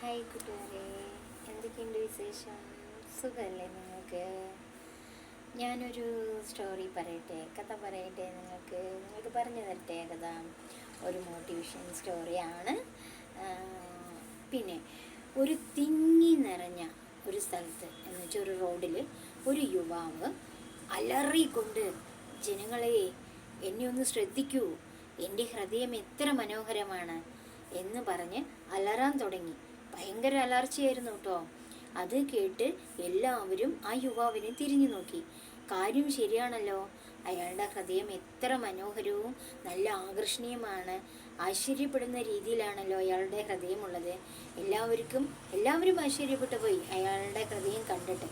Hi കൂട്ടുകാരെ, എന്തൊക്കെയുണ്ട് വിശേഷം? സുഖമല്ലേ നിങ്ങൾക്ക്? ഞാനൊരു സ്റ്റോറി പറയട്ടെ, കഥ പറയട്ടെ, നിങ്ങൾക്ക് പറഞ്ഞു തരട്ടെ കഥ. ഒരു മോട്ടിവേഷൻ സ്റ്റോറിയാണ്. പിന്നെ ഒരു തിങ്ങി നിറഞ്ഞ ഒരു സ്ഥലത്ത്, എന്ന് വെച്ചാൽ ഒരു റോഡിൽ ഒരു യുവാവ് അലറിക്കൊണ്ട്, ജനങ്ങളെ എന്നെ ഒന്ന് ശ്രദ്ധിക്കൂ, എൻ്റെ ഹൃദയം എത്ര മനോഹരമാണ് എന്ന് പറഞ്ഞ് അലറാൻ തുടങ്ങി. ഭയങ്കര അലർച്ചയായിരുന്നു കേട്ടോ. അത് കേട്ട് എല്ലാവരും ആ യുവാവിനെ തിരിഞ്ഞു നോക്കി. കാര്യം ശരിയാണല്ലോ, അയാളുടെ ഹൃദയം എത്ര മനോഹരവും നല്ല ആകർഷണീയമാണ്. ആശ്ചര്യപ്പെടുന്ന രീതിയിലാണല്ലോ അയാളുടെ ഹൃദയമുള്ളത്. എല്ലാവരും ആശ്ചര്യപ്പെട്ടു പോയി അയാളുടെ ഹൃദയം കണ്ടിട്ട്.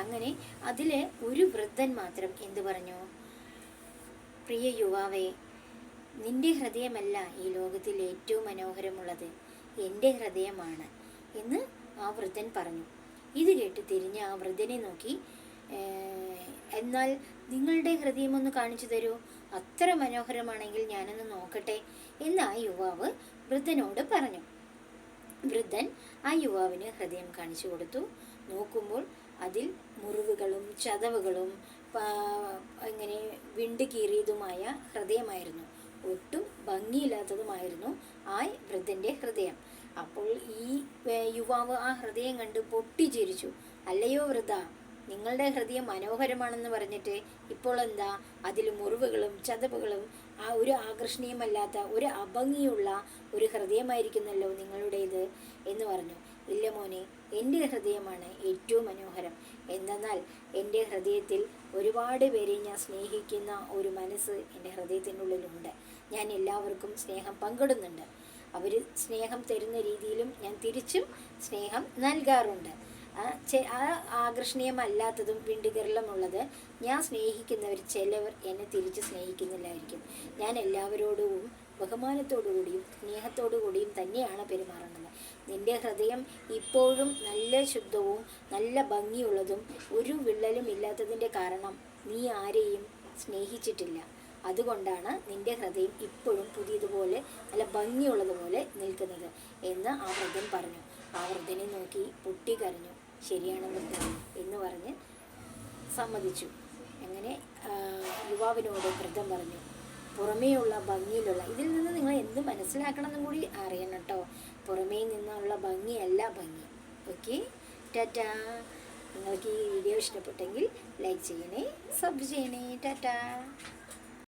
അങ്ങനെ അതിൽ ഒരു വൃദ്ധൻ മാത്രം എന്തു പറഞ്ഞു? പ്രിയ യുവാവേ, നിന്റെ ഹൃദയമല്ല ഈ ലോകത്തിൽ ഏറ്റവും മനോഹരമുള്ളത്, എൻ്റെ ഹൃദയമാണ് എന്ന് ആ വൃദ്ധൻ പറഞ്ഞു. ഇത് കേട്ട് തിരിഞ്ഞ് ആ വൃദ്ധനെ നോക്കി, എന്നാൽ നിങ്ങളുടെ ഹൃദയം ഒന്ന് കാണിച്ചു തരൂ, അത്ര മനോഹരമാണെങ്കിൽ ഞാനൊന്ന് നോക്കട്ടെ എന്ന് ആ യുവാവ് വൃദ്ധനോട് പറഞ്ഞു. വൃദ്ധൻ ആ യുവാവിന് ഹൃദയം കാണിച്ചു കൊടുത്തു. നോക്കുമ്പോൾ അതിൽ മുറിവുകളും ചതവുകളും ഇങ്ങനെ വിണ്ട് കീറിയതുമായ ഹൃദയമായിരുന്നു. ഒട്ടും ഭംഗിയില്ലാത്തതുമായിരുന്നു ആ വൃദ്ധൻ്റെ ഹൃദയം. അപ്പോൾ ഈ യുവാവ് ആ ഹൃദയം കണ്ട് പൊട്ടിച്ചിരിച്ചു. അല്ലയോ വൃദ്ധ, നിങ്ങളുടെ ഹൃദയം മനോഹരമാണെന്ന് പറഞ്ഞിട്ട് ഇപ്പോൾ എന്താ അതിൽ മുറിവുകളും ചതവുകളും ആ ഒരു ആകർഷണീയമല്ലാത്ത ഒരു അഭംഗിയുള്ള ഒരു ഹൃദയമായിരിക്കുന്നല്ലോ നിങ്ങളുടേത് എന്ന് പറഞ്ഞു. ഇല്ല മോനെ, എൻ്റെ ഹൃദയമാണ് ഏറ്റവും മനോഹരം. എന്തെന്നാൽ എൻ്റെ ഹൃദയത്തിൽ ഒരുപാട് പേരെ ഞാൻ സ്നേഹിക്കുന്ന ഒരു മനസ്സ് എൻ്റെ ഹൃദയത്തിനുള്ളിലുണ്ട്. ഞാൻ എല്ലാവർക്കും സ്നേഹം പങ്കിടുന്നുണ്ട്. അവർ സ്നേഹം തരുന്ന രീതിയിലും ഞാൻ തിരിച്ചും സ്നേഹം നൽകാറുണ്ട്. ആ ആകർഷണീയമല്ലാത്തതും വിണ്ടുകീറലുമുള്ളത് ഞാൻ സ്നേഹിക്കുന്നവർ ചിലവർ എന്നെ തിരിച്ച് സ്നേഹിക്കുന്നില്ലായിരിക്കും. ഞാൻ എല്ലാവരോടും ബഹുമാനത്തോടു കൂടിയും സ്നേഹത്തോടു കൂടിയും തന്നെയാണ് പെരുമാറുന്നത്. നിന്റെ ഹൃദയം ഇപ്പോഴും നല്ല ശുദ്ധവും നല്ല ഭംഗിയുള്ളതും ഒരു വിള്ളലും ഇല്ലാത്തതിൻ്റെ കാരണം നീ ആരെയും സ്നേഹിച്ചിട്ടില്ല. അതുകൊണ്ടാണ് നിന്റെ ഹൃദയം ഇപ്പോഴും പുതിയതുപോലെ നല്ല ഭംഗിയുള്ളതുപോലെ നിൽക്കുന്നത് എന്ന് ആ വൃദ്ധൻ പറഞ്ഞു. ആ വൃദ്ധനെ നോക്കി പൊട്ടിക്കരഞ്ഞു. ശരിയാണ് വൃദ്ധൻ എന്ന് പറഞ്ഞ് സമ്മതിച്ചു. അങ്ങനെ യുവാവിനോട് വൃദ്ധൻ പറഞ്ഞു, പുറമേയുള്ള ഭംഗിയിലുള്ള ഇതിൽ നിന്ന് നിങ്ങൾ എന്ത് മനസ്സിലാക്കണമെന്നും കൂടി അറിയണം കേട്ടോ. പുറമേ നിന്നുള്ള ഭംഗിയല്ല ഭംഗി. ഓക്കെ, ടാറ്റാ. നിങ്ങൾക്ക് ഈ വീഡിയോ ഇഷ്ടപ്പെട്ടെങ്കിൽ ലൈക്ക് ചെയ്യണേ, സബ് ചെയ്യണേ. ടാറ്റാ.